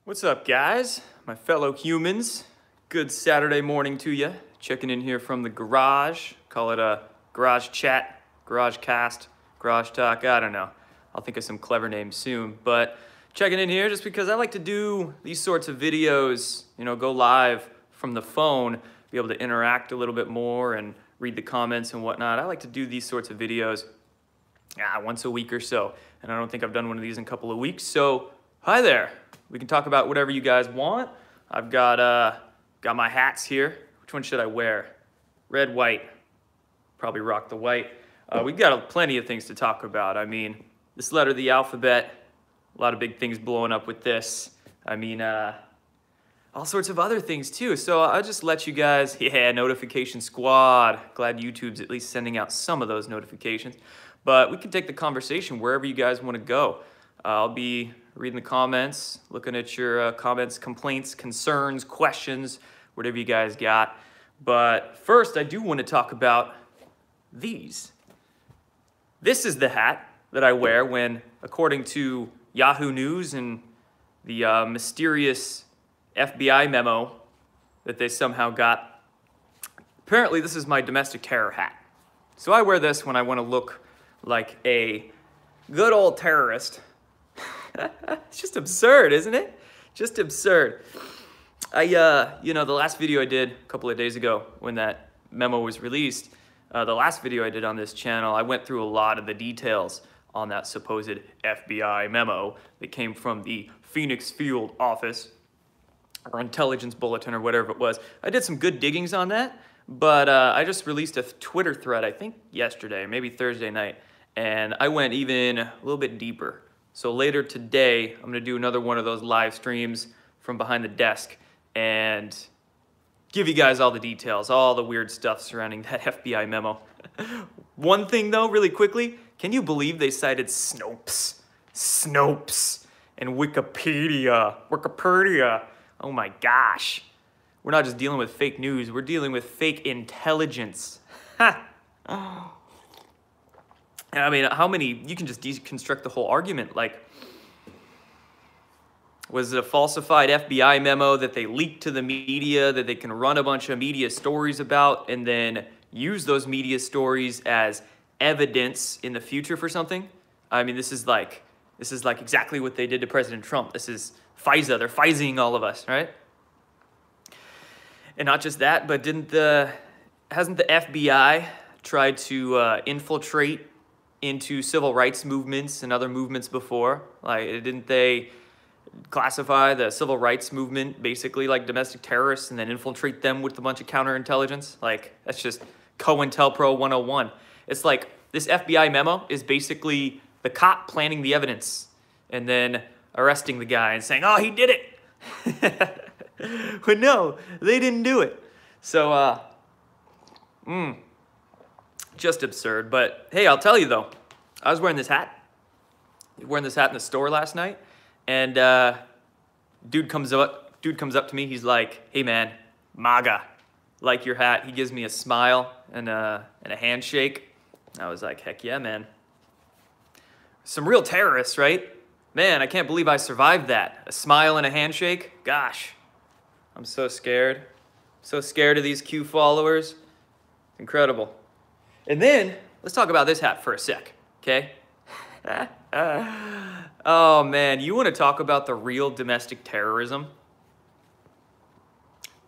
What's up, guys? My fellow humans. Good Saturday morning to you. Checking in here from the garage. Call it a garage chat, GarageCast, garage talk. I don't know. I'll think of some clever names soon. But checking in here just because I like to do these sorts of videos, go live from the phone, be able to interact a little bit more and read the comments and whatnot. I like to do these sorts of videos once a week or so. And I don't think I've done one of these in a couple of weeks. So, hi there. We can talk about whatever you guys want. I've got my hats here. Which one should I wear? Red, white. Probably rock the white. We've got plenty of things to talk about. I mean, this letter of the alphabet, a lot of big things blowing up with this. I mean, all sorts of other things too. So I'll just let you guys, notification squad. Glad YouTube's at least sending out some of those notifications. But we can take the conversation wherever you guys want to go. I'll be reading the comments, looking at your comments, complaints, concerns, questions, whatever you guys got. But first, I do want to talk about these. This is the hat that I wear when, according to Yahoo News and the mysterious FBI memo that they somehow got, apparently this is my domestic terror hat. So I wear this when I want to look like a good old terrorist. It's just absurd, isn't it? Just absurd. The last video I did a couple of days ago when that memo was released, the last video I did on this channel, I went through a lot of the details on that supposed FBI memo that came from the Phoenix Field office or intelligence bulletin or whatever it was. I did some good diggings on that, but I just released a Twitter thread, I think yesterday, maybe Thursday night, and I went even a little bit deeper. So later today, I'm gonna do another one of those live streams from behind the desk and give you guys all the details, all the weird stuff surrounding that FBI memo. One thing though, really quickly, can you believe they cited Snopes, and Wikipedia? Oh my gosh. We're not just dealing with fake news, we're dealing with fake intelligence. I mean, how many, you can just deconstruct the whole argument. Like, was it a falsified FBI memo that they leaked to the media that they can run a bunch of media stories about and then use those media stories as evidence in the future for something? I mean, this is like exactly what they did to President Trump. This is FISA, they're FISAing all of us, right? And not just that, but hasn't the FBI tried to infiltrate into civil rights movements and other movements before? Like, didn't they classify the civil rights movement basically like domestic terrorists and then infiltrate them with a bunch of counterintelligence? Like, that's just COINTELPRO 101. It's like this FBI memo is basically the cop planning the evidence and then arresting the guy and saying, oh, he did it. But no, they didn't do it. So, just absurd. But hey, I'll tell you though, I was wearing this hat. In the store last night, and dude comes up to me. He's like, "Hey man, MAGA, like your hat." He gives me a smile and a handshake. I was like, "Heck yeah, man! Some real terrorists, right? Man, I can't believe I survived that. A smile and a handshake. Gosh, I'm so scared. So scared of these Q followers. Incredible." And then, let's talk about this hat for a sec, okay? Oh man, you wanna talk about the real domestic terrorism?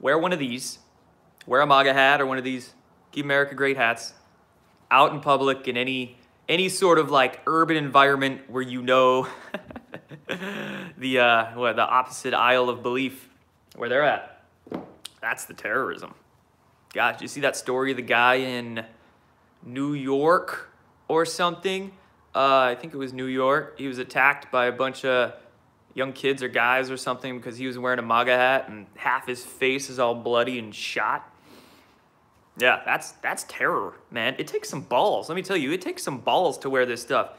Wear one of these, wear a MAGA hat or one of these Keep America Great hats, out in public in any sort of like urban environment where the opposite aisle of belief, where they're at. That's the terrorism. Gosh, you see that story of the guy in New York or something? I think it was New York. He was attacked by a bunch of young kids or guys or something because he was wearing a MAGA hat and half his face is all bloody and shot. Yeah, that's terror, man. It takes some balls. Let me tell you, it takes some balls to wear this stuff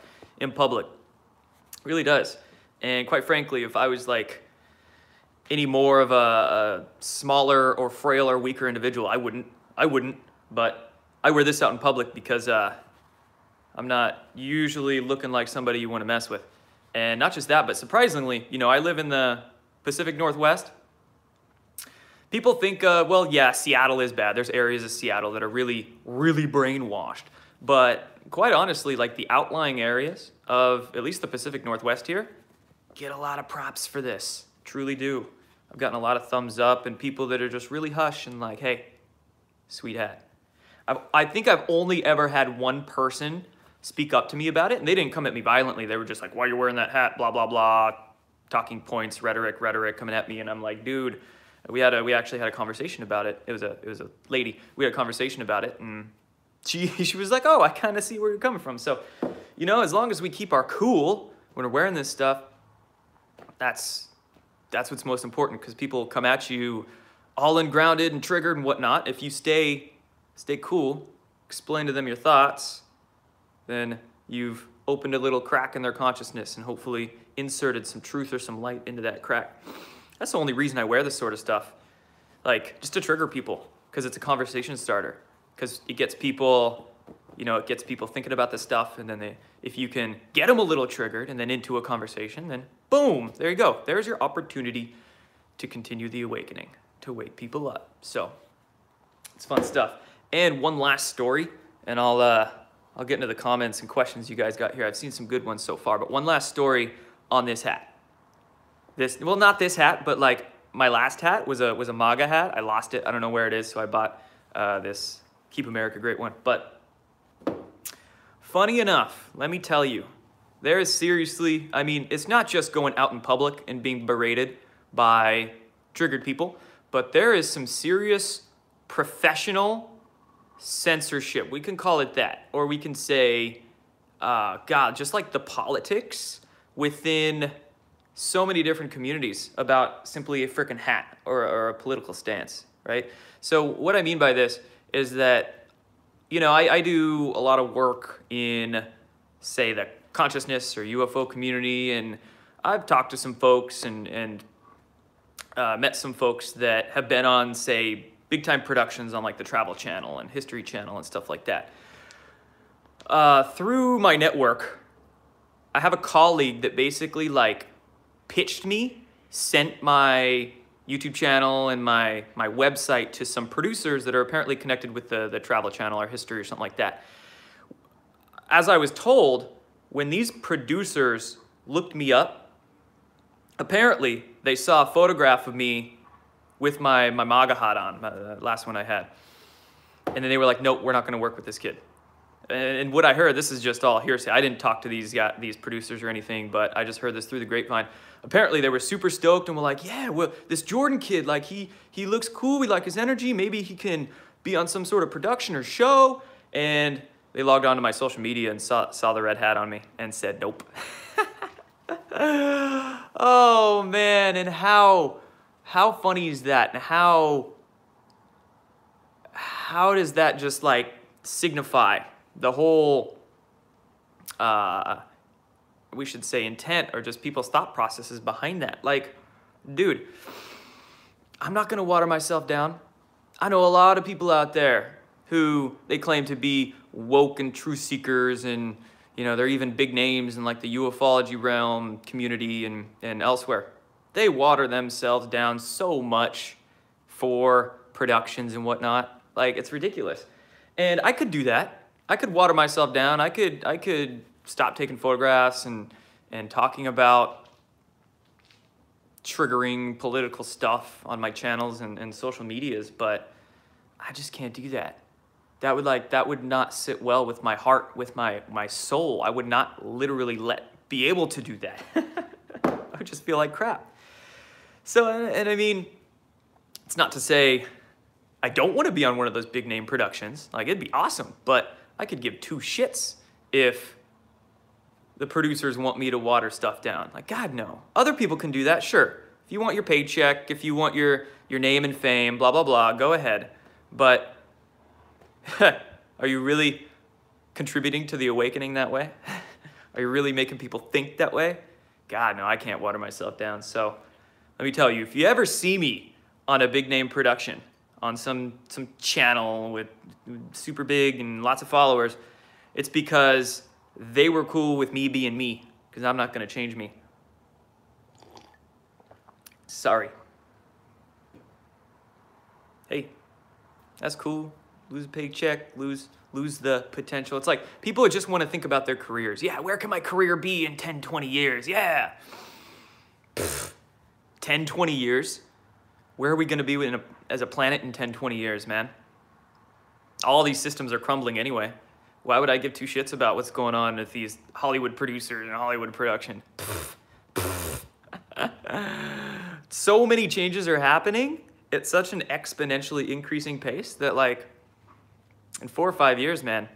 in public. It really does. And quite frankly, if I was like any more of a smaller or frail or weaker individual, I wouldn't, but I wear this out in public because I'm not usually looking like somebody you want to mess with. And not just that, but surprisingly, I live in the Pacific Northwest. People think, well, yeah, Seattle is bad. There's areas of Seattle that are really, really brainwashed. But quite honestly, like the outlying areas of at least the Pacific Northwest here, get a lot of props for this. Truly do. I've gotten a lot of thumbs up and people that are just really hush and like, hey, sweet hat. I think I've only ever had one person speak up to me about it, and they didn't come at me violently. They were just like, why are you wearing that hat? Blah, blah, blah. Talking points, rhetoric coming at me. And I'm like, dude, we actually had a conversation about it. It was a lady. We had a conversation about it, and she was like, oh, I kind of see where you're coming from. So, you know, as long as we keep our cool when we're wearing this stuff, that's what's most important, because people come at you all ungrounded and triggered and whatnot. If you stay cool, explain to them your thoughts, then you've opened a little crack in their consciousness and hopefully inserted some truth or some light into that crack. That's the only reason I wear this sort of stuff. Like, just to trigger people, because it's a conversation starter. Because it gets people, you know, it gets people thinking about this stuff, and then if you can get them a little triggered and then into a conversation, then boom, there you go. There's your opportunity to continue the awakening, to wake people up. So, it's fun stuff. And one last story, and I'll get into the comments and questions you guys got here. I've seen some good ones so far, but one last story on this hat. Well, not this hat, but like my last hat was a MAGA hat. I lost it. I don't know where it is, so I bought this Keep America Great one. But funny enough, let me tell you, there is seriously, I mean, it's not just going out in public and being berated by triggered people, but there is some serious professional censorship. We can call it that. Or we can say, God, just like the politics within so many different communities about simply a freaking hat or a political stance, right? So what I mean by this is that, you know, I do a lot of work in, say, the consciousness or UFO community, and I've talked to some folks and met some folks that have been on, say, big-time productions on like the Travel Channel and History Channel and stuff like that. Through my network, I have a colleague that basically like pitched me, sent my YouTube channel and my website to some producers that are apparently connected with the Travel Channel or History or something like that. As I was told, when these producers looked me up, apparently they saw a photograph of me with my MAGA hat on, the last one I had. And then they were like, nope, we're not gonna work with this kid. And what I heard, this is just all hearsay. I didn't talk to these producers or anything, but I just heard this through the grapevine. Apparently they were super stoked and were like, yeah, well, this Jordan kid, like he looks cool, we like his energy, maybe he can be on some sort of production or show. And they logged onto my social media and saw the red hat on me and said, nope. Oh man, and how funny is that? And how does that just like signify the whole, we should say intent, or just people's thought processes behind that? Like, dude, I'm not gonna water myself down. I know a lot of people out there who they claim to be woke and truth seekers, and you know, they're even big names in like the ufology realm community and elsewhere. They water themselves down so much for productions and whatnot. Like, it's ridiculous. And I could do that. I could water myself down. I could stop taking photographs and talking about triggering political stuff on my channels and social medias, but I just can't do that. That would not sit well with my heart, with my soul. I would not literally be able to do that. I would just feel like crap. So, and I mean, it's not to say I don't want to be on one of those big name productions. Like, it'd be awesome, but I could give two shits if the producers want me to water stuff down. Like, God, no. Other people can do that, sure. If you want your paycheck, if you want your name and fame, blah, blah, blah, go ahead. But are you really contributing to the awakening that way? Are you really making people think that way? God, no, I can't water myself down. So let me tell you, if you ever see me on a big name production, on some channel with super big and lots of followers, it's because they were cool with me being me, because I'm not going to change me. Sorry. Hey, that's cool. Lose a paycheck, lose the potential. It's like people just want to think about their careers. Yeah, where can my career be in 10, 20 years? Yeah. 10, 20 years? Where are we going to be as a planet in 10, 20 years, man? All these systems are crumbling anyway. Why would I give two shits about what's going on with these Hollywood producers and Hollywood production? So many changes are happening at such an exponentially increasing pace that, like, in 4 or 5 years, man,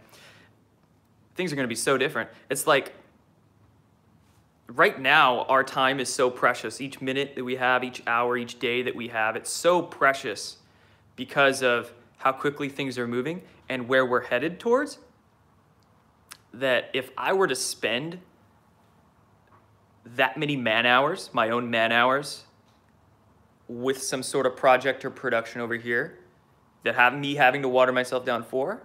things are going to be so different. It's like right now, our time is so precious. Each minute that we have, each hour, each day that we have, it's so precious because of how quickly things are moving and where we're headed towards, that if I were to spend that many man hours, my own man hours, with some sort of project or production over here that have me having to water myself down for,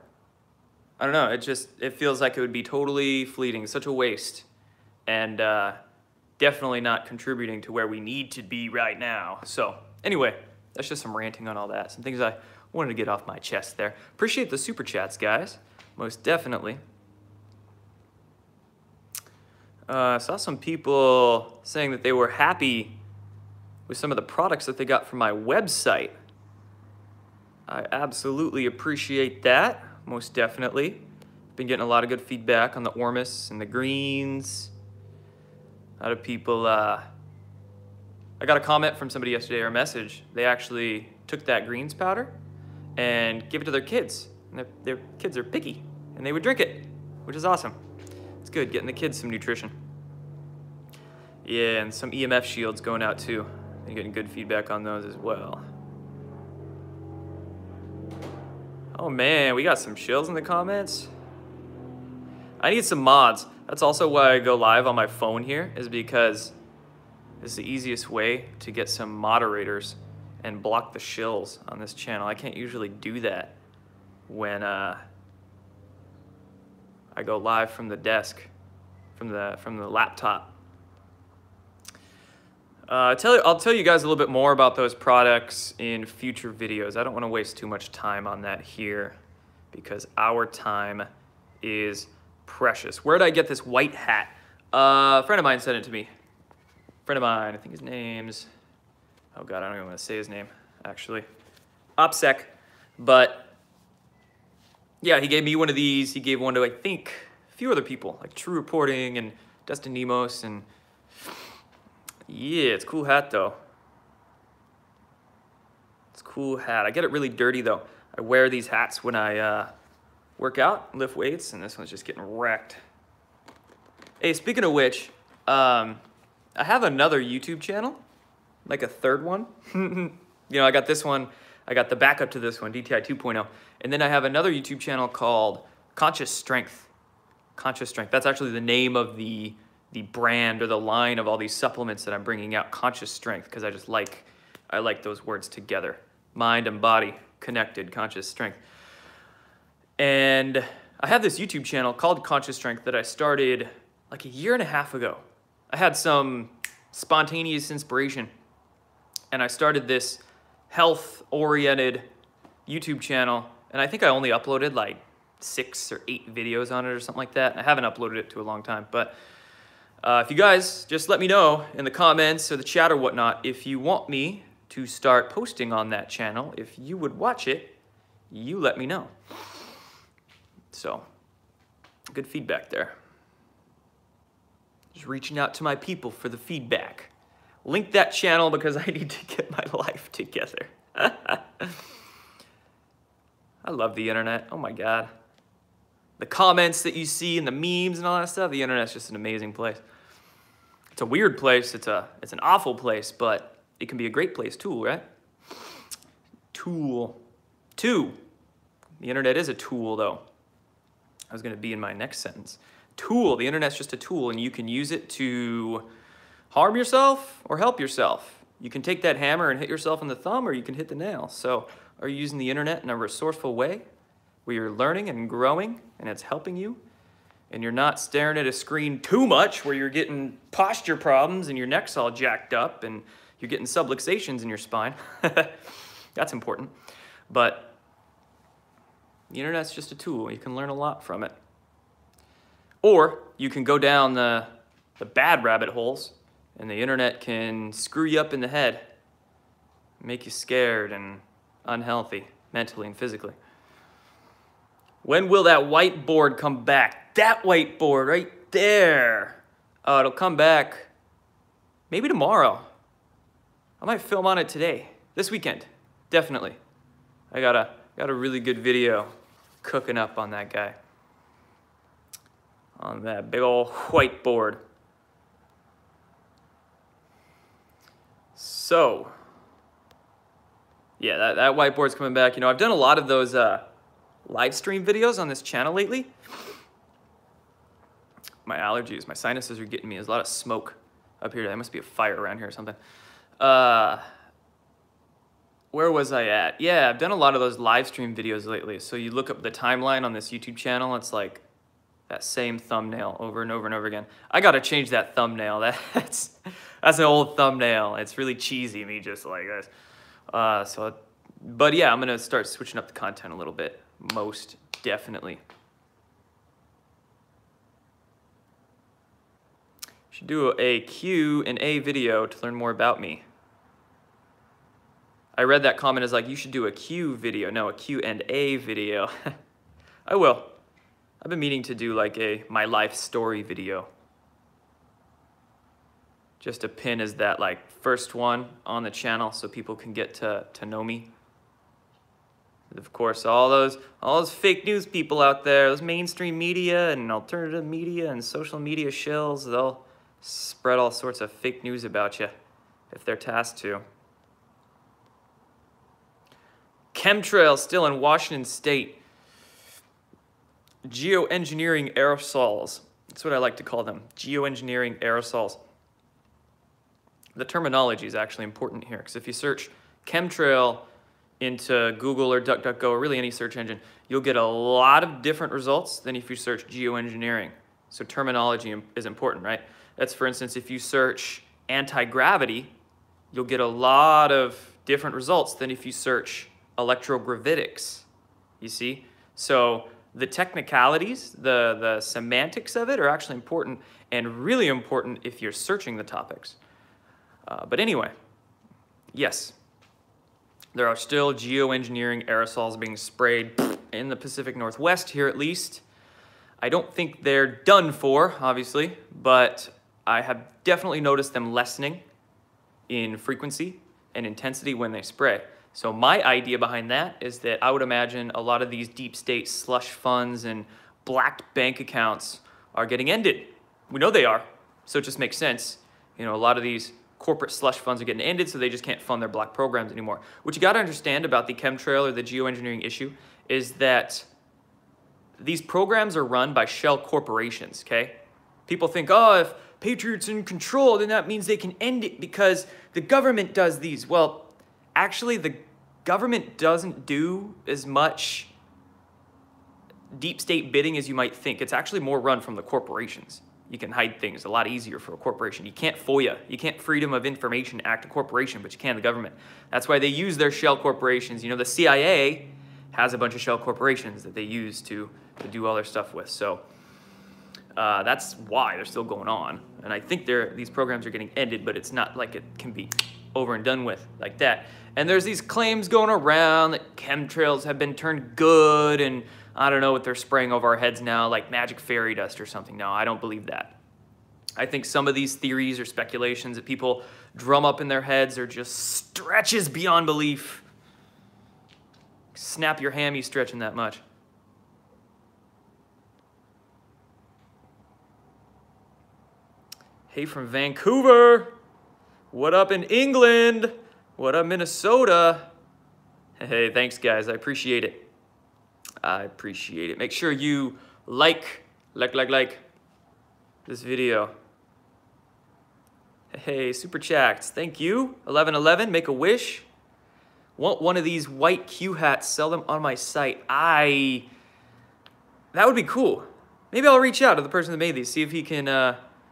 I don't know, it feels like it would be totally fleeting, such a waste, and definitely not contributing to where we need to be right now. So anyway, that's just some ranting on all that, some things I wanted to get off my chest there. Appreciate the super chats, guys, most definitely. Saw some people saying that they were happy with some of the products that they got from my website. I absolutely appreciate that, most definitely. Been getting a lot of good feedback on the Ormus and the greens. A lot of people, I got a comment from somebody yesterday, or a message. They actually took that greens powder and gave it to their kids. And their kids are picky, and they would drink it, which is awesome. It's good, getting the kids some nutrition. Yeah, and some EMF shields going out too. Been getting good feedback on those as well. Oh man, we got some shills in the comments. I need some mods. That's also why I go live on my phone here, is because it's the easiest way to get some moderators and block the shills on this channel. I can't usually do that when I go live from the desk, from the laptop. I'll tell you guys a little bit more about those products in future videos. I don't want to waste too much time on that here because our time is precious. Where did I get this white hat? A friend of mine sent it to me. Friend of mine, I think his name's, oh God, I don't even want to say his name, actually. OPSEC, but yeah, he gave me one of these. He gave one to, I think, a few other people, like True Reporting and Dustin Nemos, and yeah, it's a cool hat though. It's a cool hat. I get it really dirty though. I wear these hats when I work out, lift weights, and this one's just getting wrecked. Hey, speaking of which, I have another YouTube channel, like a third one. You know, I got this one, I got the backup to this one, DTI 2.0. And then I have another YouTube channel called Conscious Strength. Conscious Strength, that's actually the name of the brand or the line of all these supplements that I'm bringing out, Conscious Strength, because I like those words together. Mind and body connected, Conscious Strength. And I have this YouTube channel called Conscious Strength that I started like a year and a half ago. I had some spontaneous inspiration, and I started this health-oriented YouTube channel, and I think I only uploaded like 6 or 8 videos on it or something like that. I haven't uploaded it to a long time, but if you guys just let me know in the comments or the chat or whatnot if you want me to start posting on that channel. If you would watch it, you let me know. So, good feedback there. Just reaching out to my people for the feedback. Link that channel because I need to get my life together. I love the internet. Oh my God. The comments that you see and the memes and all that stuff, the internet's just an amazing place. It's a weird place, it's an awful place, but it can be a great place too, right? Tool. The internet is a tool though. I was gonna be in my next sentence. Tool, the internet's just a tool and you can use it to harm yourself or help yourself. You can take that hammer and hit yourself in the thumb, or you can hit the nail. So are you using the internet in a resourceful way where you're learning and growing and it's helping you, and you're not staring at a screen too much where you're getting posture problems and your neck's all jacked up and You're getting subluxations in your spine. That's important. But the internet's just a tool. You can learn a lot from it. Or you can go down the bad rabbit holes, and the internet can screw you up in the head, make you scared and unhealthy, mentally and physically. When will that whiteboard come back? That whiteboard right there. Oh, it'll come back maybe tomorrow. I might film on it today, this weekend, definitely. I got a really good video cooking up on that guy, on that big old whiteboard. So, yeah, that whiteboard's coming back. You know, I've done a lot of those live stream videos on this channel lately. My allergies, my sinuses are getting me. There's a lot of smoke up here. There must be a fire around here or something. Where was I at? Yeah, I've done a lot of those live stream videos lately. So you look up the timeline on this YouTube channel, it's like that same thumbnail over and over and over again. I gotta change that thumbnail. That's an old thumbnail. It's really cheesy, me just like this. But yeah, I'm gonna start switching up the content a little bit, most definitely. Should do a Q&A video to learn more about me. I read that comment as like, you should do a Q video. No, a Q&A video. I will. I've been meaning to do like a my life story video. Just to pin as that like first one on the channel so people can get to know me. And of course, all those fake news people out there, those mainstream media and alternative media and social media shills, they'll spread all sorts of fake news about you if they're tasked to. Chemtrails still in Washington State. Geoengineering aerosols. That's what I like to call them. Geoengineering aerosols. The terminology is actually important here, because if you search chemtrail into Google or DuckDuckGo or really any search engine, you'll get a lot of different results than if you search geoengineering. So terminology is important, right? That's, for instance, if you search anti-gravity, you'll get a lot of different results than if you search electrogravitics, you see? So the technicalities, the semantics of it are actually important, and really important if you're searching the topics. But anyway, yes, there are still geoengineering aerosols being sprayed in the Pacific Northwest here at least. I don't think they're done for, obviously, but I have definitely noticed them lessening in frequency and intensity when they spray. So my idea behind that is that I would imagine a lot of these deep state slush funds and black bank accounts are getting ended. We know they are, so it just makes sense. You know, a lot of these corporate slush funds are getting ended, so they just can't fund their black programs anymore. What you gotta understand about the chemtrail or the geoengineering issue is that these programs are run by shell corporations, okay? People think, oh, if Patriot's in control, then that means they can end it because the government does these. Well, actually, the government doesn't do as much deep state bidding as you might think. It's actually more run from the corporations. You can hide things a lot easier for a corporation. You can't FOIA. You can't Freedom of Information Act a corporation, but you can the government. That's why they use their shell corporations. You know, the CIA has a bunch of shell corporations that they use to do all their stuff with. So that's why they're still going on. And I think these programs are getting ended, but it's not like it can be over and done with like that. And there's these claims going around that chemtrails have been turned good, and I don't know what they're spraying over our heads now, like magic fairy dust or something. No, I don't believe that. I think some of these theories or speculations that people drum up in their heads are just stretches beyond belief. Snap your hammy stretching that much. Hey from Vancouver. What up in England? What up Minnesota? Hey, thanks guys, I appreciate it. I appreciate it. Make sure you like this video. Hey, super chats, thank you. 1111, make a wish. Want one of these white Q hats, sell them on my site. That would be cool. Maybe I'll reach out to the person that made these, see if he can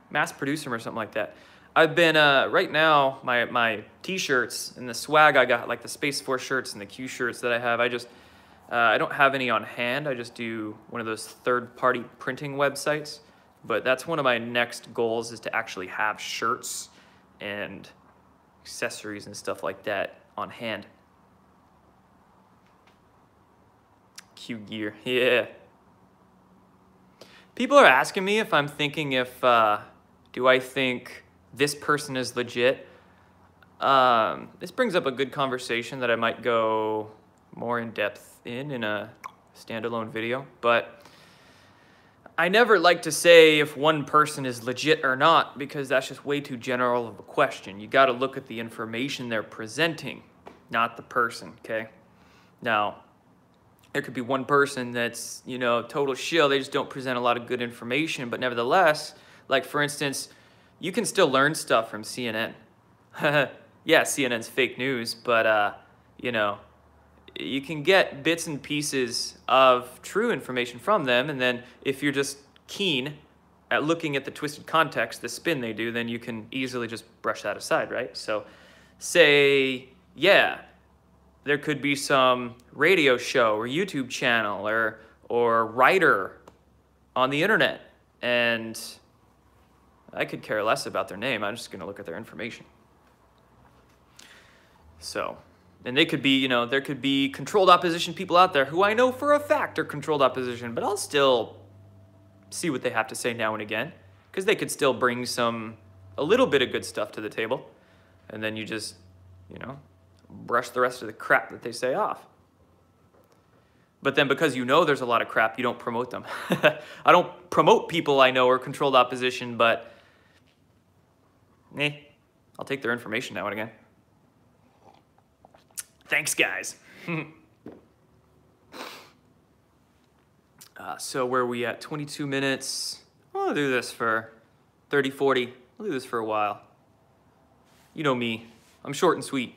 mass produce them or something like that. I've been, right now, my t-shirts and the swag I got, like the Space Force shirts and the Q shirts that I have, I don't have any on hand. I just do one of those third-party printing websites. But that's one of my next goals, is to actually have shirts and accessories and stuff like that on hand. Q gear, yeah. People are asking me if I'm thinking do I think this person is legit? This brings up a good conversation that I might go more in depth in a standalone video, but I never like to say if one person is legit or not, because that's just way too general of a question. You gotta look at the information they're presenting, not the person, okay? Now, there could be one person that's, you know, total shill, they just don't present a lot of good information, but nevertheless, like for instance, you can still learn stuff from CNN. Yeah, CNN's fake news, but you know, you can get bits and pieces of true information from them, and then if you're just keen at looking at the twisted context, the spin they do, then you can easily just brush that aside, right? So say, yeah, there could be some radio show or YouTube channel or writer on the internet, and I could care less about their name. I'm just gonna look at their information. So, and they could be, you know, there could be controlled opposition people out there who I know for a fact are controlled opposition, but I'll still see what they have to say now and again, because they could still bring a little bit of good stuff to the table, and then you just, you know, brush the rest of the crap that they say off. But then because you know there's a lot of crap, you don't promote them. I don't promote people I know are controlled opposition, but I'll take their information now and again. Thanks, guys. So where are we at? 22 minutes. I'll do this for 30, 40. I'll do this for a while. You know me. I'm short and sweet,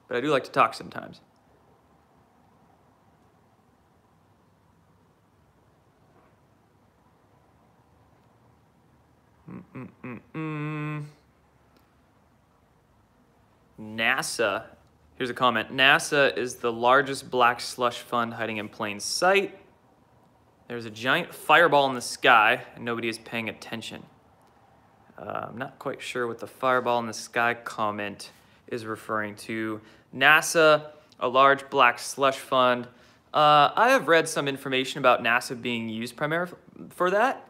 but I do like to talk sometimes. NASA. Here's a comment. NASA is the largest black slush fund hiding in plain sight. There's a giant fireball in the sky, and nobody is paying attention. I'm not quite sure what the fireball in the sky comment is referring to. NASA, a large black slush fund. I have read some information about NASA being used primarily for that,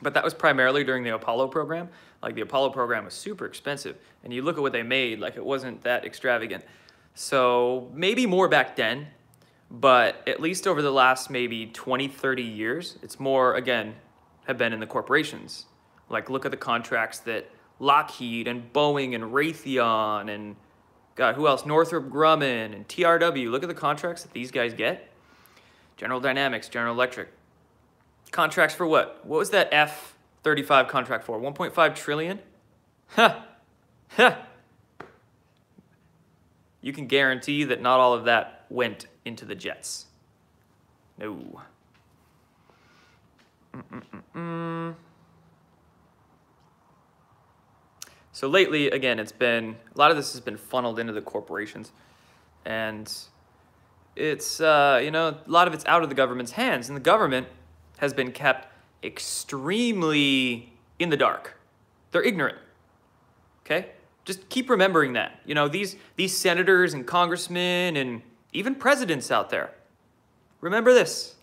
but that was primarily during the Apollo program. Like, the Apollo program was super expensive, and you look at what they made, like, it wasn't that extravagant. So maybe more back then, but at least over the last maybe 20, 30 years, it's more, again, have been in the corporations. Like, look at the contracts that Lockheed and Boeing and Raytheon and, God, who else? Northrop Grumman and TRW. Look at the contracts that these guys get. General Dynamics, General Electric. Contracts for what? What was that F-35 contract for? 1.5 trillion? Ha! Ha! You can guarantee that not all of that went into the jets. No. So lately, again, it's been, a lot of this has been funneled into the corporations, and it's, you know, a lot of it's out of the government's hands, and the government has been kept extremely in the dark. They're ignorant, okay? Just keep remembering that. You know, these senators and congressmen and even presidents out there, remember this.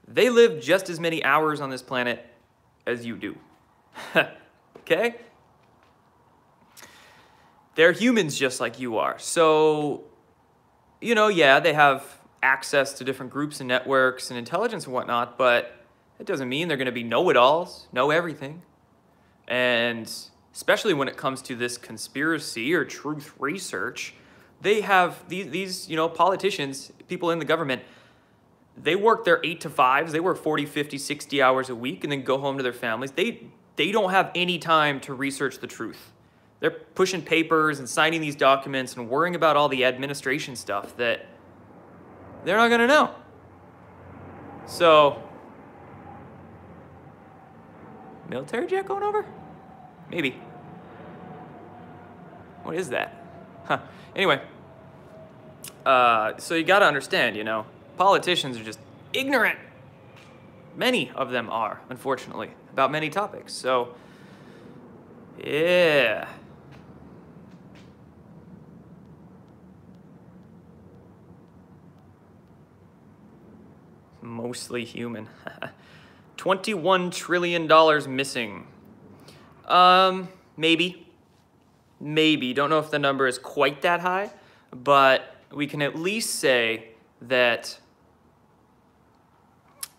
They live just as many hours on this planet as you do, okay? They're humans just like you are. So, you know, yeah, they have access to different groups and networks and intelligence and whatnot, but it doesn't mean they're going to be know-it-alls, know everything. And especially when it comes to this conspiracy or truth research, they have these, you know, politicians, people in the government, they work their 8 to 5s, they work 40, 50, 60 hours a week and then go home to their families. They don't have any time to research the truth. They're pushing papers and signing these documents and worrying about all the administration stuff that they're not going to know. So, military jet going over? Maybe. What is that? Huh. Anyway, so you got to understand, you know, politicians are just ignorant. Many of them are, unfortunately, about many topics. So, yeah. Mostly human. $21 trillion missing. Maybe. Maybe. Don't know if the number is quite that high, but we can at least say that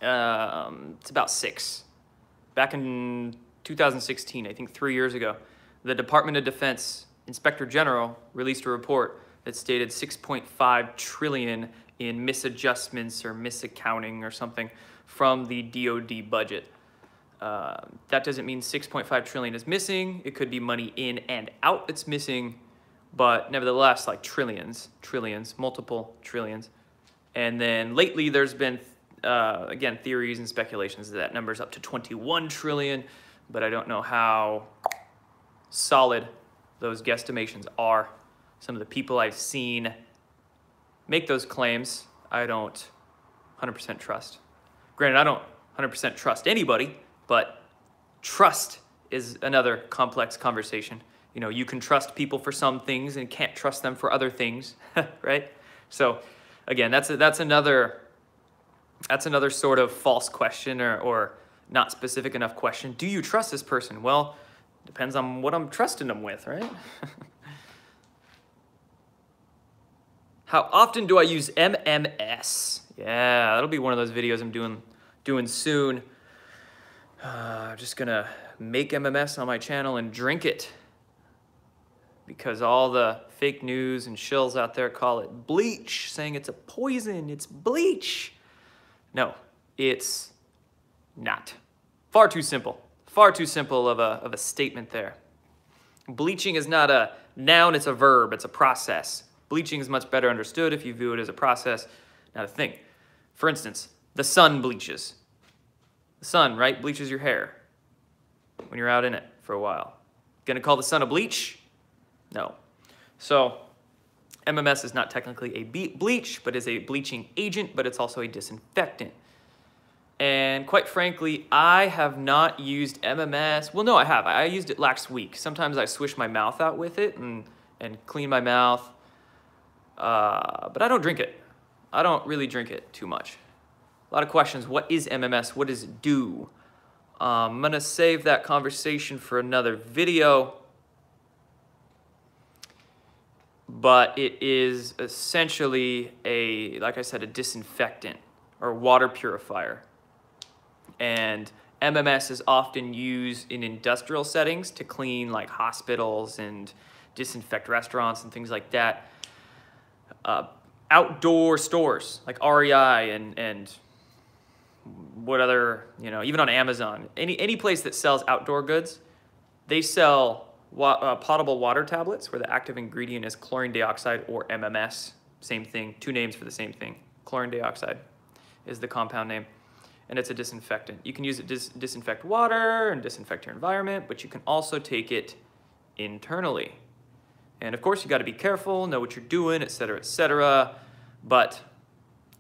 it's about 6. Back in 2016, I think 3 years ago, the Department of Defense Inspector General released a report that stated 6.5 trillion in misadjustments or misaccounting or something from the DoD budget. That doesn't mean 6.5 trillion is missing. It could be money in and out that's missing, but nevertheless, like trillions, multiple trillions. And then lately there's been, again, theories and speculations that number's up to 21 trillion, but I don't know how solid those guesstimations are. Some of the people I've seen make those claims, I don't 100% trust. Granted, I don't 100% trust anybody, but trust is another complex conversation. You know, you can trust people for some things and can't trust them for other things, right? So again, that's another sort of false question or not specific enough question. Do you trust this person? Well, depends on what I'm trusting them with, right? How often do I use MMS? Yeah, that'll be one of those videos I'm doing soon. Just gonna make MMS on my channel and drink it because all the fake news and shills out there call it bleach, saying it's a poison, it's bleach. No, it's not. Far too simple of a statement there. Bleaching is not a noun, it's a verb, it's a process. Bleaching is much better understood if you view it as a process, not a thing. For instance, the sun bleaches. The sun, right, bleaches your hair when you're out in it for a while. Gonna call the sun a bleach? No. So MMS is not technically a bleach, but is a bleaching agent, but it's also a disinfectant. And quite frankly, I have not used MMS. Well, no, I have. I used it last week. Sometimes I swish my mouth out with it and clean my mouth. But I don't drink it. I don't really drink it too much. A lot of questions. What is MMS? What does it do? I'm going to save that conversation for another video. But it is essentially like I said, a disinfectant or water purifier. And MMS is often used in industrial settings to clean like hospitals and disinfect restaurants and things like that. Outdoor stores like REI and what other, you know, even on Amazon, any place that sells outdoor goods, they sell potable water tablets where the active ingredient is chlorine dioxide or MMS. Same thing, 2 names for the same thing. Chlorine dioxide is the compound name, and it's a disinfectant. You can use it to disinfect water and disinfect your environment, but you can also take it internally. And of course, you got to be careful, know what you're doing, etc., but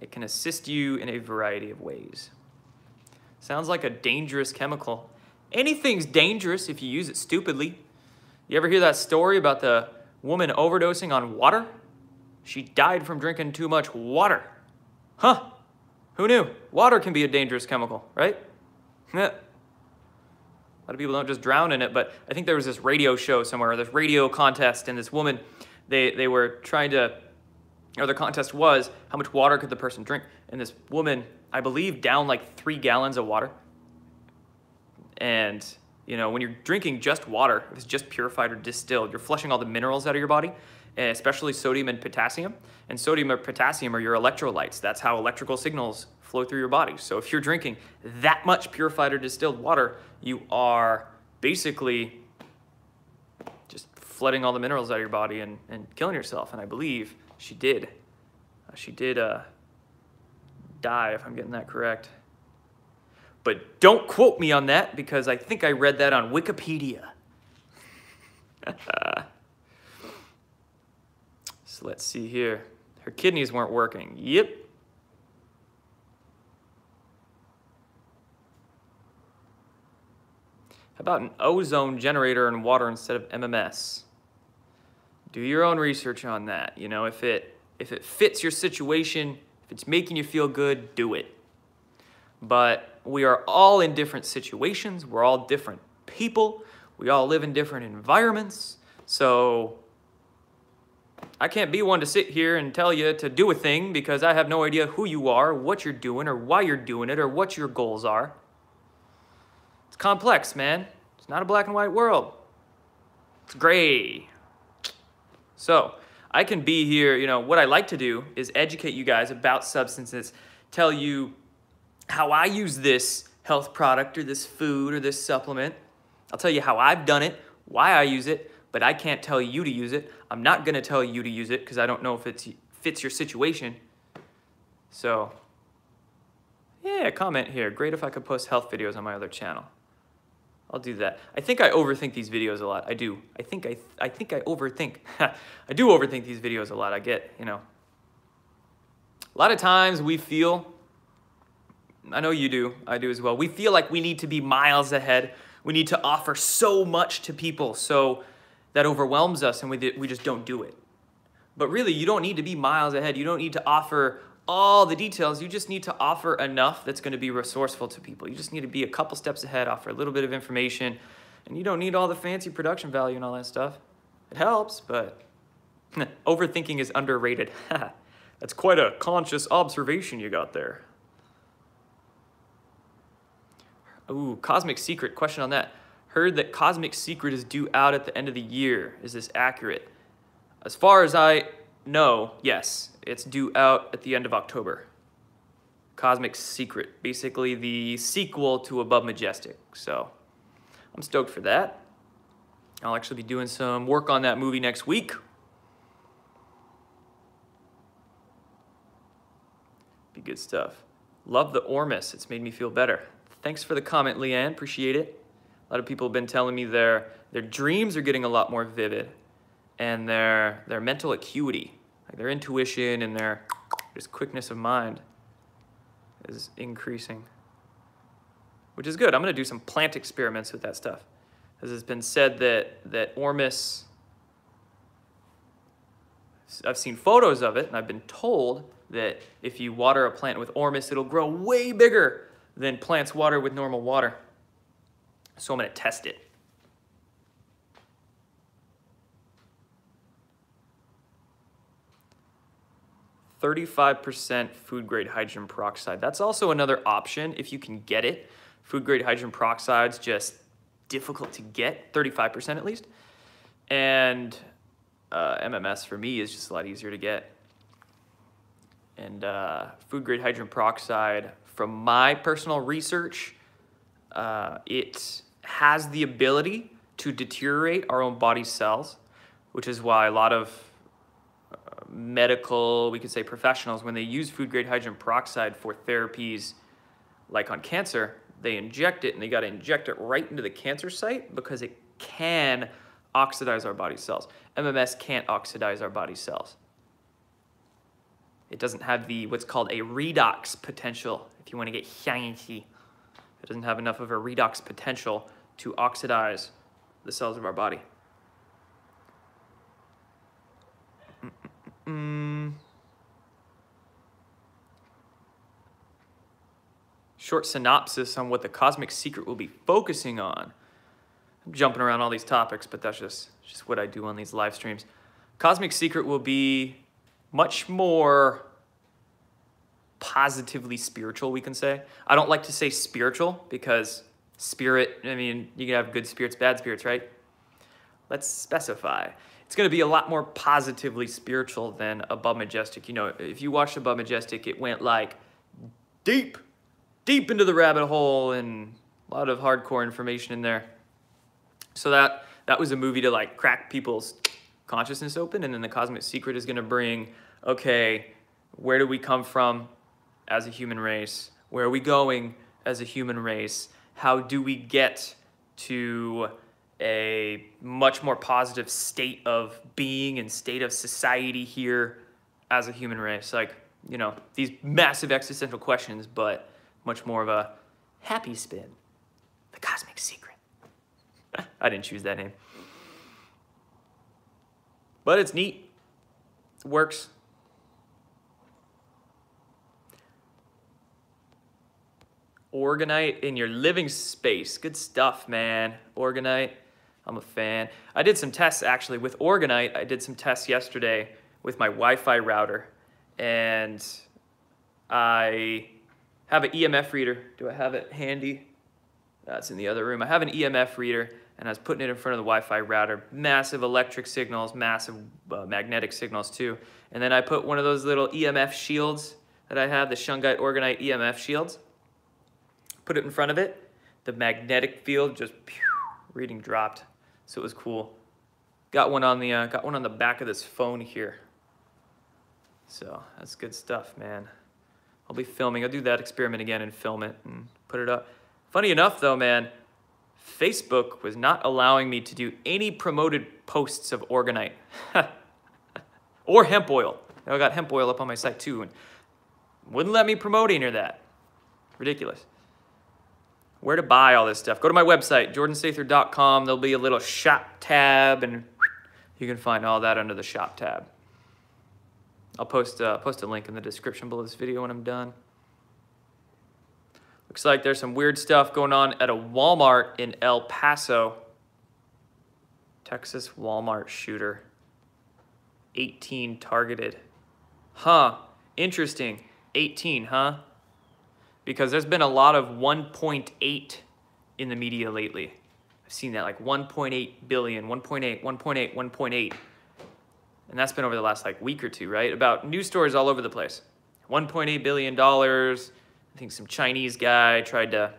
it can assist you in a variety of ways. Sounds like a dangerous chemical. Anything's dangerous if you use it stupidly. You ever hear that story about the woman overdosing on water? She died from drinking too much water. Huh? Who knew? Water can be a dangerous chemical, right? Yeah. A lot of people don't just drown in it, but I think there was this radio show somewhere, this radio contest, and this woman, they were trying to, or the contest was, how much water could the person drink? And this woman, I believe, downed like 3 gallons of water. And, you know, when you're drinking just water, if it's just purified or distilled, you're flushing all the minerals out of your body, especially sodium and potassium. And sodium or potassium are your electrolytes. That's how electrical signals flow through your body. So if you're drinking that much purified or distilled water, you are basically just flooding all the minerals out of your body and killing yourself. And I believe she did. She did die, if I'm getting that correct. But don't quote me on that because I think I read that on Wikipedia. So let's see here. Her kidneys weren't working. Yep. How about an ozone generator in water instead of MMS? Do your own research on that. You know, if it fits your situation, if it's making you feel good, do it. But we are all in different situations. We're all different people. We all live in different environments. So I can't be one to sit here and tell you to do a thing because I have no idea who you are, what you're doing, or why you're doing it, or what your goals are. It's complex, man. It's not a black and white world. It's gray. So I can be here, you know, what I like to do is educate you guys about substances, tell you how I use this health product or this food or this supplement. I'll tell you how I've done it, why I use it, but I can't tell you to use it. I'm not gonna tell you to use it because I don't know if it fits your situation. So, yeah, comment here. Great if I could post health videos on my other channel. I'll do that. I think I overthink these videos a lot. I do. I think I overthink. I do overthink these videos a lot. I get, you know. A lot of times we feel, I know you do, I do as well, we feel like we need to be miles ahead. We need to offer so much to people, so that overwhelms us and we just don't do it. But really, you don't need to be miles ahead. You don't need to offer all the details. You just need to offer enough that's going to be resourceful to people. You just need to be a couple steps ahead, offer a little bit of information, and you don't need all the fancy production value and all that stuff. It helps, but overthinking is underrated. That's quite a conscious observation you got there. Ooh, Cosmic Secret, question on that. Heard that Cosmic Secret is due out at the end of the year. Is this accurate? As far as I know, yes, it's due out at the end of October. Cosmic Secret, basically the sequel to Above Majestic. So I'm stoked for that. I'll actually be doing some work on that movie next week. Be good stuff. Love the Ormus. It's made me feel better. Thanks for the comment, Leanne. Appreciate it. A lot of people have been telling me their dreams are getting a lot more vivid, and their mental acuity, like their intuition and their just quickness of mind is increasing, which is good. I'm going to do some plant experiments with that stuff. As it's been said that Ormus, I've seen photos of it, and I've been told that if you water a plant with Ormus, it'll grow way bigger than plants watered with normal water. So I'm going to test it. "35% food-grade hydrogen peroxide." That's also another option if you can get it. Food-grade hydrogen peroxide's just difficult to get, 35% at least. And MMS for me is just a lot easier to get. And food-grade hydrogen peroxide, from my personal research, it has the ability to deteriorate our own body cells, which is why a lot of medical, we could say professionals, when they use food-grade hydrogen peroxide for therapies like on cancer, they inject it, and they got to inject it right into the cancer site because it can oxidize our body cells. MMS can't oxidize our body cells. It doesn't have the what's called a redox potential, if you want to get fancy. It doesn't have enough of a redox potential to oxidize the cells of our body. Short synopsis on what the Cosmic Secret will be focusing on. I'm jumping around all these topics, but that's just what I do on these live streams. Cosmic Secret will be much more positively spiritual, we can say. I don't like to say spiritual because spirit, I mean, you can have good spirits, bad spirits, right? Let's specify. It's going to be a lot more positively spiritual than Above Majestic. You know, if you watched Above Majestic, it went like deep into the rabbit hole and a lot of hardcore information in there. So that was a movie to like crack people's consciousness open, and then the Cosmic Secret is going to bring, okay, where do we come from as a human race? Where are we going as a human race? How do we get to a much more positive state of being and state of society here as a human race. Like, you know, these massive existential questions, but much more of a happy spin. The Cosmic Secret. I didn't choose that name. But it's neat. It works. Organite in your living space. Good stuff, man. Organite. I'm a fan. I did some tests actually with Organite. I did some tests yesterday with my Wi-Fi router, and I have an EMF reader. Do I have it handy? That's in the other room. I have an EMF reader, and I was putting it in front of the Wi-Fi router. Massive electric signals, massive magnetic signals too. And then I put one of those little EMF shields that I have, the Shungite Organite EMF shields. Put it in front of it. The magnetic field just reading dropped. So it was cool. Got one on the back of this phone here. So that's good stuff, man. I'll be filming. I'll do that experiment again and film it and put it up. Funny enough, though, man, Facebook was not allowing me to do any promoted posts of Organite or hemp oil. I got hemp oil up on my site too, and wouldn't let me promote any of that. Ridiculous. Where to buy all this stuff? Go to my website, jordanstather.com. There'll be a little shop tab, and you can find all that under the shop tab. I'll post a link in the description below this video when I'm done. Looks like there's some weird stuff going on at a Walmart in El Paso. Texas Walmart shooter. 18 targeted. Huh, interesting. 18, huh? Because there's been a lot of 1.8 in the media lately. I've seen that, like 1.8 billion, 1.8, 1.8, 1.8. And that's been over the last like week or two, right? About news stories all over the place. $1.8 billion. I think some Chinese guy tried to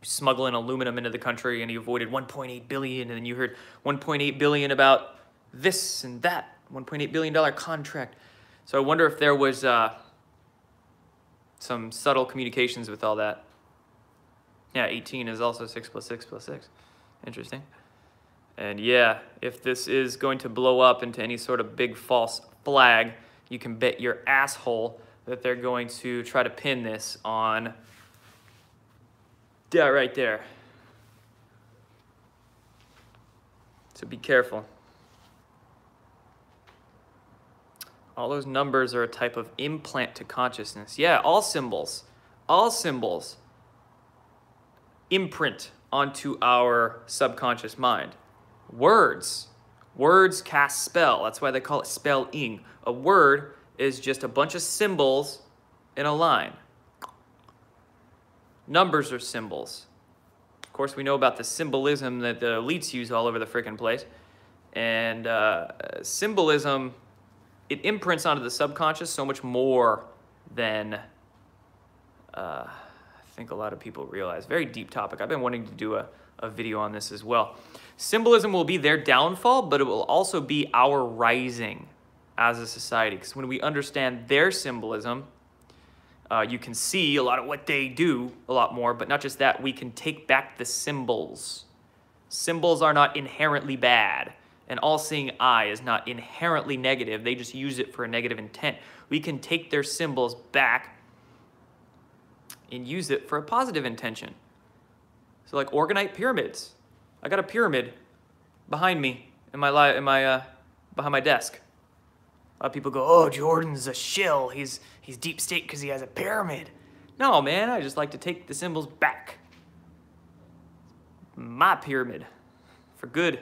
smuggle in aluminum into the country and he avoided 1.8 billion. And then you heard 1.8 billion about this and that, $1.8 billion contract. So I wonder if there was some subtle communications with all that. Yeah, 18 is also 6 + 6 + 6. Interesting. And yeah, if this is going to blow up into any sort of big false flag, you can bet your asshole that they're going to try to pin this on that right there. So be careful. All those numbers are a type of implant to consciousness. Yeah, all symbols imprint onto our subconscious mind. Words cast spell. That's why they call it spelling. A word is just a bunch of symbols in a line. Numbers are symbols. Of course, we know about the symbolism that the elites use all over the frickin' place. And symbolism, it imprints onto the subconscious so much more than I think a lot of people realize. Very deep topic. I've been wanting to do a video on this as well. Symbolism will be their downfall, but it will also be our rising as a society. Because when we understand their symbolism, you can see a lot of what they do a lot more, but not just that, we can take back the symbols. Symbols are not inherently bad. An all-seeing eye is not inherently negative. They just use it for a negative intent. We can take their symbols back and use it for a positive intention. So like Organite pyramids. I got a pyramid behind me behind my desk. A lot of people go, oh, Jordan's a shill. He's deep state because he has a pyramid. No, man, I just like to take the symbols back. My pyramid for good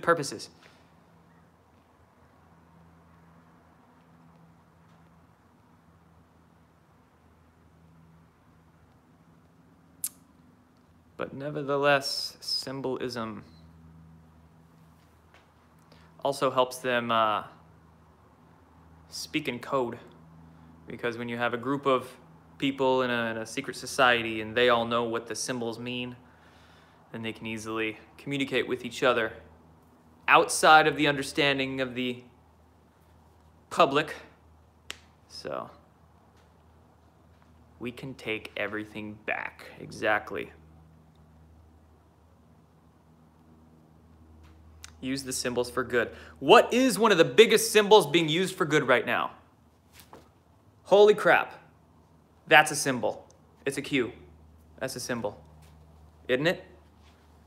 purposes. But nevertheless, symbolism also helps them speak in code. Because when you have a group of people in a secret society and they all know what the symbols mean, then they can easily communicate with each other outside of the understanding of the public. So we can take everything back. Exactly. Use the symbols for good. What is one of the biggest symbols being used for good right now? Holy crap. That's a symbol. It's a Q. That's a symbol. Isn't it?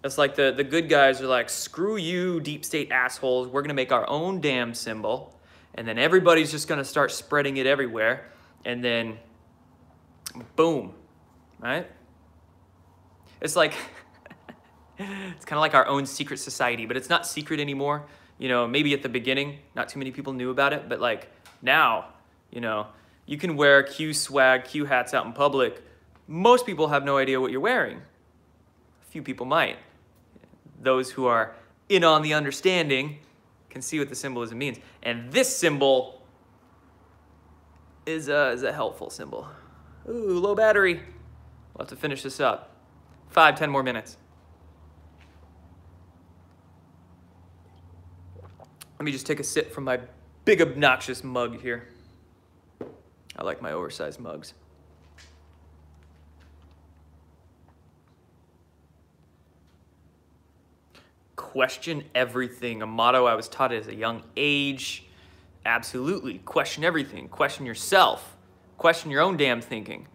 It's like the good guys are like, screw you, deep state assholes. We're going to make our own damn symbol. And then everybody's just going to start spreading it everywhere. And then, boom. Right? It's like, it's kind of like our own secret society, but it's not secret anymore. You know, maybe at the beginning, not too many people knew about it, but like now, you know, you can wear Q swag, Q hats out in public. Most people have no idea what you're wearing. A few people might. Those who are in on the understanding can see what the symbolism means. And this symbol is a helpful symbol. Ooh, low battery. We'll have to finish this up. 5-10 more minutes. Let me just take a sip from my big obnoxious mug here. I like my oversized mugs. Question everything, a motto I was taught at a young age. Absolutely, question everything. Question yourself. Question your own damn thinking.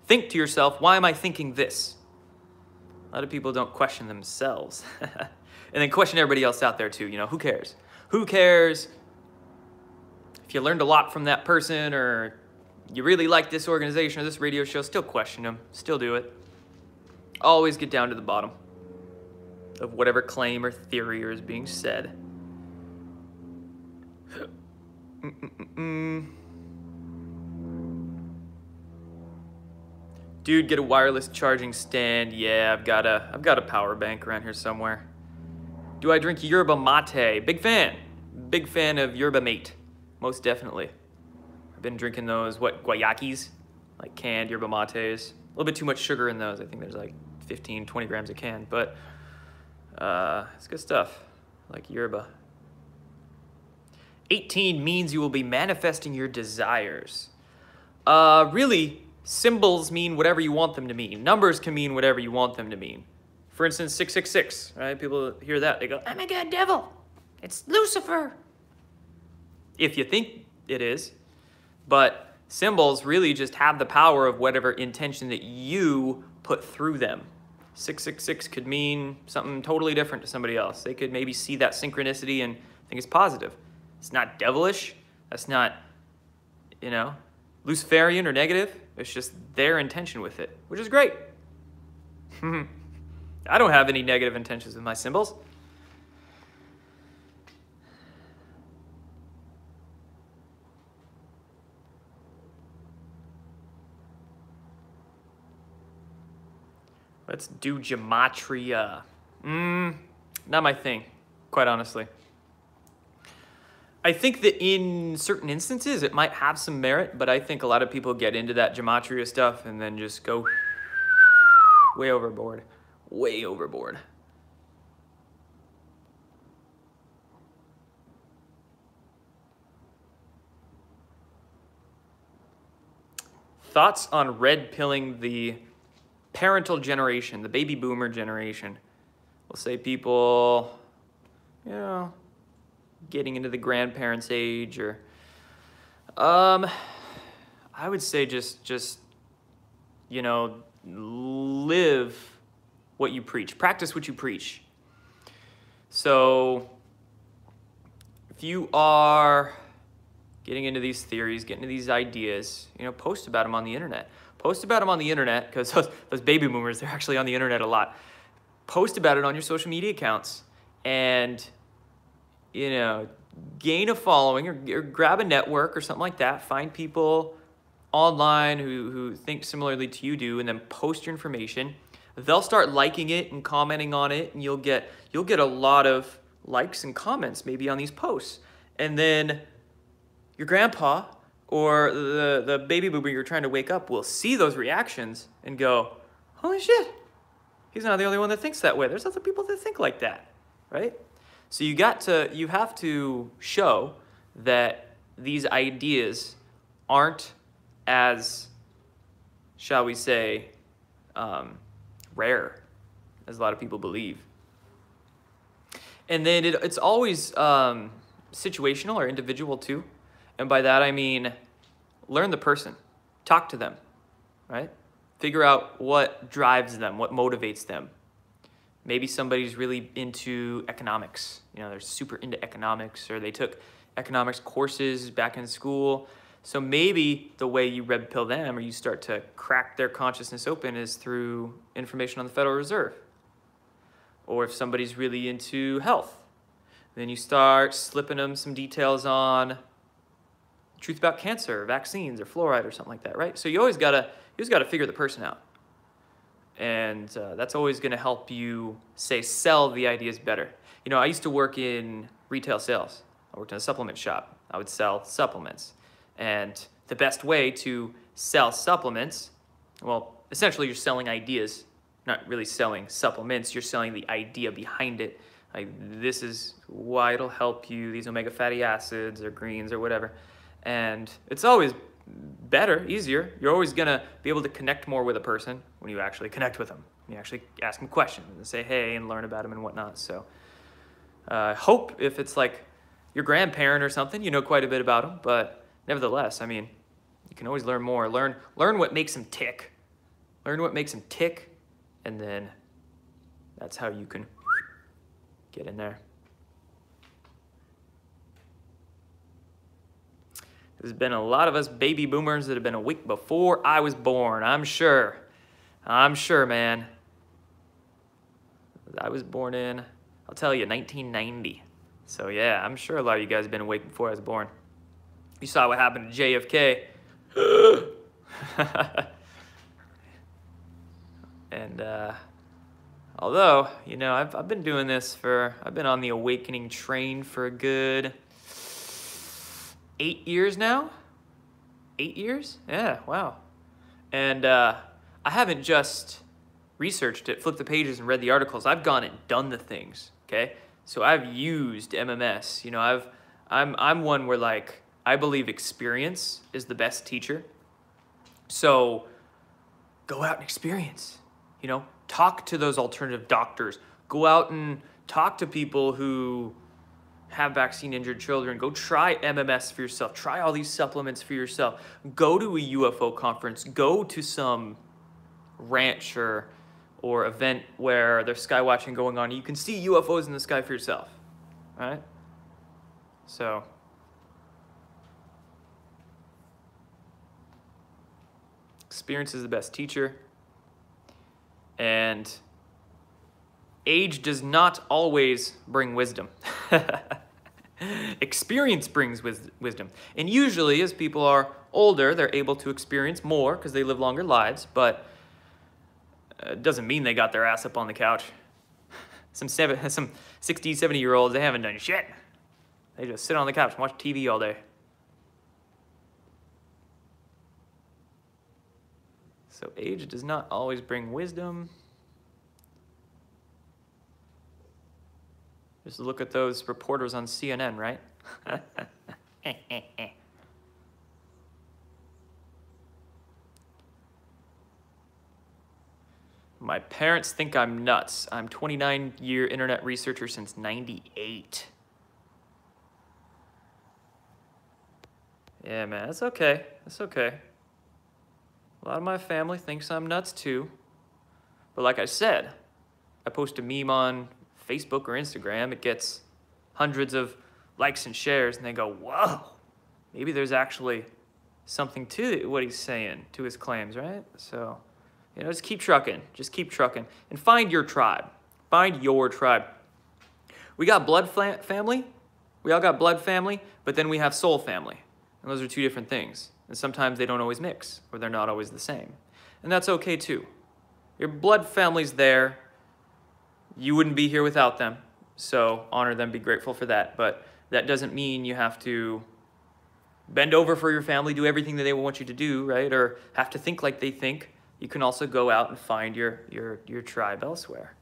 Think to yourself, why am I thinking this? A lot of people don't question themselves. And then question everybody else out there too, you know, who cares? Who cares if you learned a lot from that person or you really like this organization or this radio show? Still question them, still do it. Always get down to the bottom of whatever claim or theory is being said. Dude, get a wireless charging stand. Yeah, I've got a power bank around here somewhere. Do I drink yerba mate? Big fan. Big fan of yerba mate. Most definitely. I've been drinking those, guayakis? Like canned yerba mates. A little bit too much sugar in those. I think there's like 15, 20 grams a can, but it's good stuff. I like yerba. 18 means you will be manifesting your desires. Really, symbols mean whatever you want them to mean. Numbers can mean whatever you want them to mean. For instance, 666, right? People hear that, they go, oh my God, devil, it's Lucifer. If you think it is, but symbols really just have the power of whatever intention that you put through them. 666 could mean something totally different to somebody else. They could maybe see that synchronicity and think it's positive. It's not devilish. That's not, you know, Luciferian or negative. It's just their intention with it, which is great. I don't have any negative intentions with my symbols. Let's do gematria. Not my thing, quite honestly. I think that in certain instances it might have some merit, but I think a lot of people get into that gematria stuff and then just go way overboard. Way overboard. Thoughts on red pilling the parental generation, the baby boomer generation? We'll say people, you know, getting into the grandparents' age, or I would say just you know, live what you preach. Practice what you preach. So if you are getting into these theories, getting into these ideas, you know, post about them on the internet. Post about them on the internet, because those baby boomers, they're actually on the internet a lot. Post about it on your social media accounts and, you know, gain a following or grab a network or something like that. Find people online who think similarly to you do, and then post your information. They'll start liking it and commenting on it, and you'll get a lot of likes and comments maybe on these posts. And then your grandpa or the baby boomer you're trying to wake up will see those reactions and go, holy shit, he's not the only one that thinks that way. There's other people that think like that, right? So you have to show that these ideas aren't as, shall we say, rare as a lot of people believe. And then it's always situational or individual too. And by that I mean learn the person, talk to them, right? Figure out what drives them, what motivates them. Maybe somebody's really into economics. They're super into economics, or they took economics courses back in school. So maybe the way you red pill them, or you start to crack their consciousness open, is through information on the Federal Reserve. Or if somebody's really into health, then you start slipping them some details on truth about cancer, or vaccines, or fluoride, or something like that, right? So you always gotta figure the person out. And that's always gonna help you, sell the ideas better. I used to work in retail sales. I worked in a supplement shop. I would sell supplements. And the best way to sell supplements, well, essentially you're selling ideas, not really selling supplements. You're selling the idea behind it. Like, this is why it'll help you, these omega fatty acids or greens or whatever. And it's always better, easier. You're always gonna be able to connect more with a person when you actually connect with them. You actually ask them questions and say hey and learn about them and whatnot. So hope if it's like your grandparent or something, you know quite a bit about them, but nevertheless, I mean, you can always learn more. Learn what makes them tick. Learn what makes them tick, and then that's how you can get in there. There's been a lot of us baby boomers that have been awake before I was born, I'm sure. I'm sure, man. I was born in, I'll tell you, 1990. So yeah, I'm sure a lot of you guys have been awake before I was born. You saw what happened to JFK. And although, I've been doing this I've been on the awakening train for a good 8 years now. 8 years? Yeah, wow. And I haven't just researched it, flipped the pages and read the articles. I've gone and done the things, okay? So I've used MMS. I'm one where, I believe experience is the best teacher. So go out and experience, talk to those alternative doctors. Go out and talk to people who have vaccine-injured children. Go try MMS for yourself. Try all these supplements for yourself. Go to a UFO conference. Go to some ranch or event where there's sky watching going on. You can see UFOs in the sky for yourself, right? So experience is the best teacher. And age does not always bring wisdom. Experience brings wisdom. And usually, as people are older, they're able to experience more because they live longer lives, but it doesn't mean they got their ass up on the couch. Some 60, 70-year-olds, they haven't done shit. They just sit on the couch and watch TV all day. So age does not always bring wisdom. Just look at those reporters on CNN, right? My parents think I'm nuts. I'm 29-year internet researcher since '98. Yeah, man, that's okay. That's okay. A lot of my family thinks I'm nuts too. But like I said, I post a meme on Facebook or Instagram, it gets hundreds of likes and shares, and they go, whoa, maybe there's actually something to what he's saying, to his claims, right? So, just keep trucking. Just keep trucking. And find your tribe. Find your tribe. We got blood family. We all got blood family, but then we have soul family. And those are two different things. And sometimes they don't always mix, or they're not always the same. And that's okay too. Your blood family's there. You wouldn't be here without them. So honor them, be grateful for that. But that doesn't mean you have to bend over for your family, do everything that they want you to do, right? Or have to think like they think. You can also go out and find your tribe elsewhere.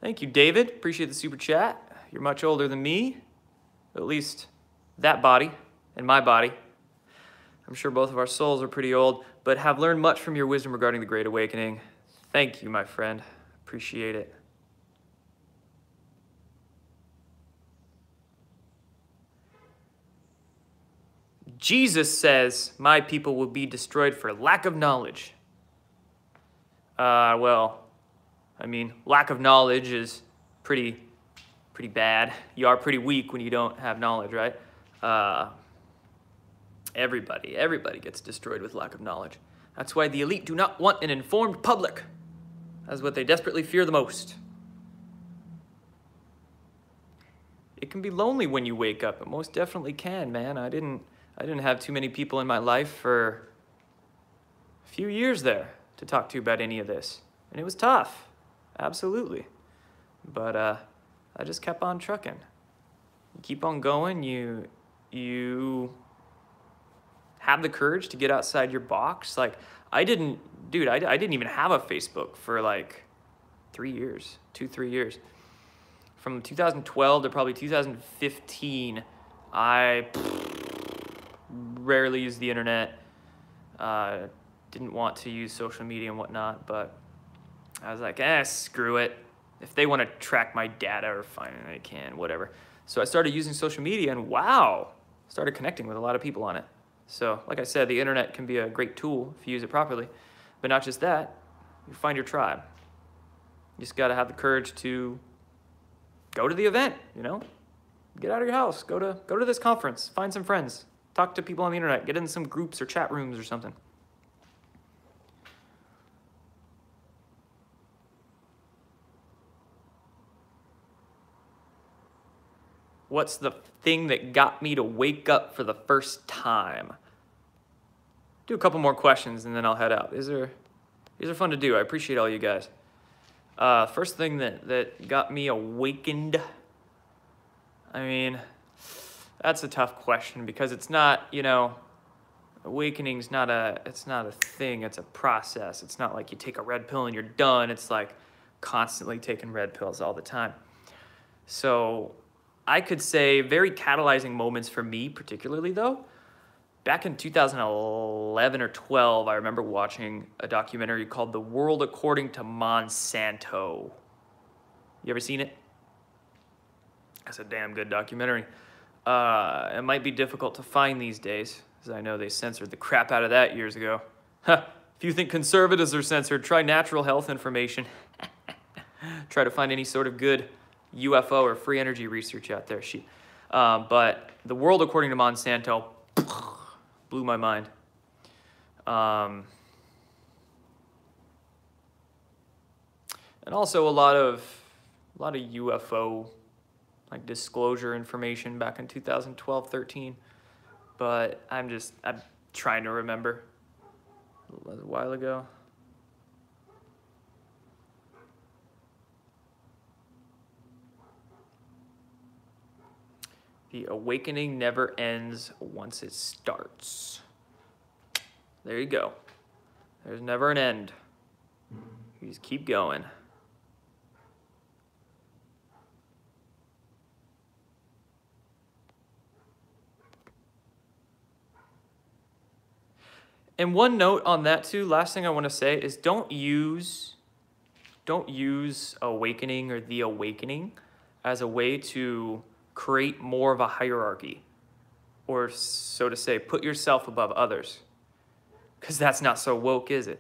Thank you, David. Appreciate the super chat. You're much older than me, at least that body and my body. I'm sure both of our souls are pretty old, but have learned much from your wisdom regarding the Great Awakening. Thank you, my friend. Appreciate it. Jesus says, my people will be destroyed for lack of knowledge. Well, I mean, lack of knowledge is pretty bad. You are pretty weak when you don't have knowledge, right? Everybody gets destroyed with lack of knowledge. That's why the elite do not want an informed public. That's what they desperately fear the most. It can be lonely when you wake up. It most definitely can, man. I didn't have too many people in my life for a few years there to talk to about any of this. And it was tough, absolutely. But I just kept on trucking. You keep on going, you have the courage to get outside your box. Like, I didn't even have a Facebook for like 3 years, 2-3 years. From 2012 to probably 2015, I rarely used the internet. Didn't want to use social media and whatnot, but I was like, screw it. If they want to track my data or find it, they can, whatever. So I started using social media and wow, started connecting with a lot of people on it. So like I said, the internet can be a great tool if you use it properly, but not just that, you find your tribe. You just got to have the courage to go to the event, you know? Get out of your house, go to this conference, find some friends, talk to people on the internet, get in some groups or chat rooms or something. What's the thing that got me to wake up for the first time? Do a couple more questions and then I'll head out. These are fun to do. I appreciate all you guys. First thing that got me awakened. I mean, that's a tough question because it's not, awakening's not a thing, it's a process. It's not like you take a red pill and you're done. It's like constantly taking red pills all the time. So I could say very catalyzing moments for me particularly though. Back in 2011 or 12, I remember watching a documentary called The World According to Monsanto. You ever seen it? That's a damn good documentary. It might be difficult to find these days, as I know they censored the crap out of that years ago. If you think conservatives are censored, try natural health information. Try to find any sort of good UFO or free energy research out there. But The World According to Monsanto blew my mind. And also a lot of UFO like disclosure information back in 2012, 13. But I'm trying to remember. It was a while ago. The awakening never ends once it starts. There you go. There's never an end. You just keep going. And one note on that too, last thing I want to say is don't use awakening or the awakening as a way to create more of a hierarchy, or so to say, put yourself above others, because that's not so woke, is it?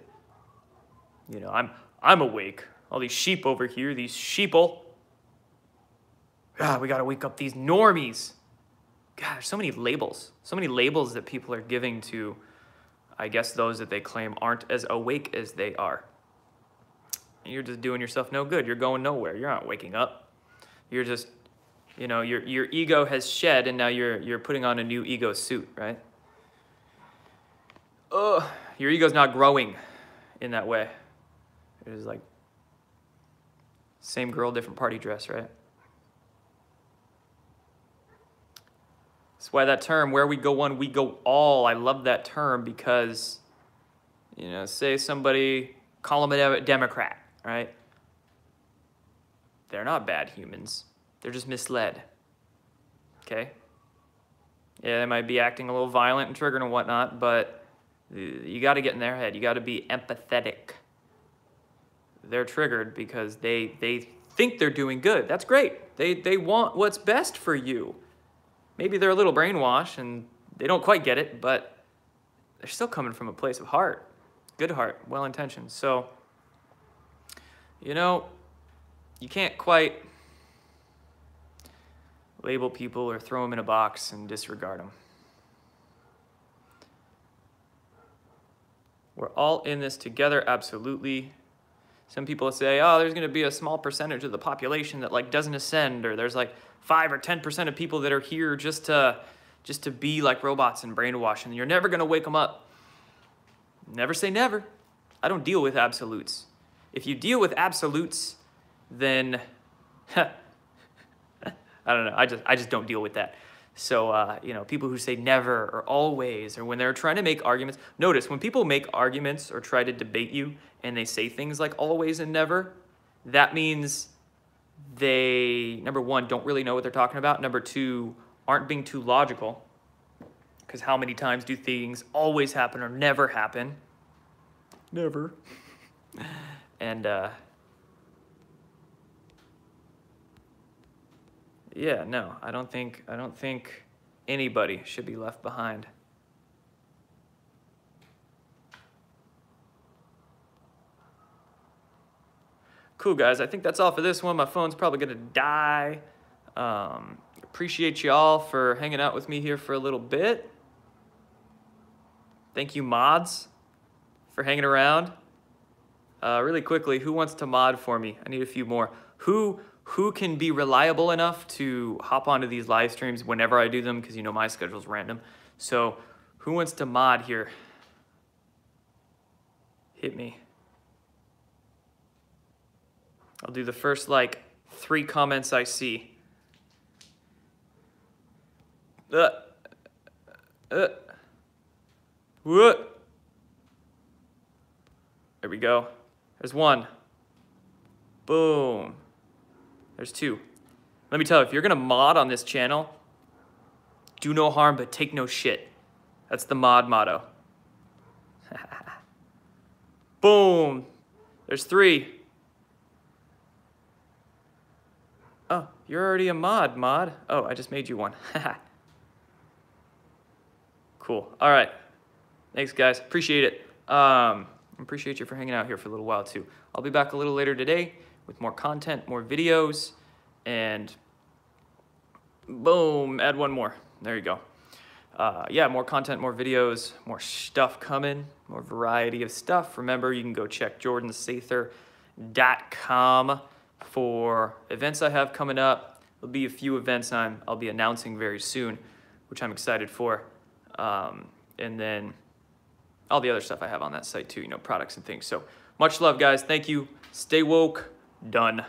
I'm awake. All these sheep over here, these sheeple. God, we gotta wake up these normies. God, there's so many labels that people are giving to, I guess, those that they claim aren't as awake as they are. You're just doing yourself no good. You're going nowhere. You're not waking up. You're just, your ego has shed, and now you're putting on a new ego suit, right? Your ego's not growing in that way. It is like same girl, different party dress, right? That's why that term, where we go one, we go all. I love that term because, say somebody, call them a Democrat, right? They're not bad humans. They're just misled, okay? Yeah, they might be acting a little violent and triggering and whatnot, but you got to get in their head. You got to be empathetic. They're triggered because they think they're doing good. That's great. They want what's best for you. Maybe they're a little brainwashed and they don't quite get it, but they're still coming from a place of heart. Good heart, well-intentioned. So, you know, you can't quite label people or throw them in a box and disregard them. We're all in this together, absolutely. Some people say, oh, there's going to be a small percentage of the population that like doesn't ascend, or there's like 5 or 10% of people that are here just to be like robots and brainwash, and you're never going to wake them up. Never say never. I don't deal with absolutes. If you deal with absolutes, then I don't know. I just don't deal with that. So, you know, people who say never or always, or when they're trying to make arguments, notice when people make arguments or try to debate you and they say things like always and never, that means they, number one, don't really know what they're talking about. Number two, aren't being too logical, because how many times do things always happen or never happen? Never. And, yeah, no, I don't think anybody should be left behind. Cool, guys. I think that's all for this one. My phone's probably gonna die. Appreciate y'all for hanging out with me here for a little bit. Thank you, mods, for hanging around. Really quickly, who wants to mod for me? I need a few more. Who can be reliable enough to hop onto these live streams whenever I do them, because you know my schedule's random. So who wants to mod here? Hit me. I'll do the first like 3 comments I see. What? There we go. There's 1. Boom. There's 2. Let me tell you, if you're gonna mod on this channel, do no harm but take no shit. That's the mod motto. Boom. There's 3. Oh, you're already a mod. Oh, I just made you one. Cool. All right. Thanks, guys. Appreciate it. Appreciate you for hanging out here for a little while, too. I'll be back a little later today with more content, more videos, and boom, add 1 more. There you go. Yeah, more content, more videos, more stuff coming, more variety of stuff. Remember, you can go check jordansather.com for events I have coming up. There'll be a few events I'll be announcing very soon, which I'm excited for. And then all the other stuff I have on that site too, you know, products and things. So much love, guys. Thank you. Stay woke. Done.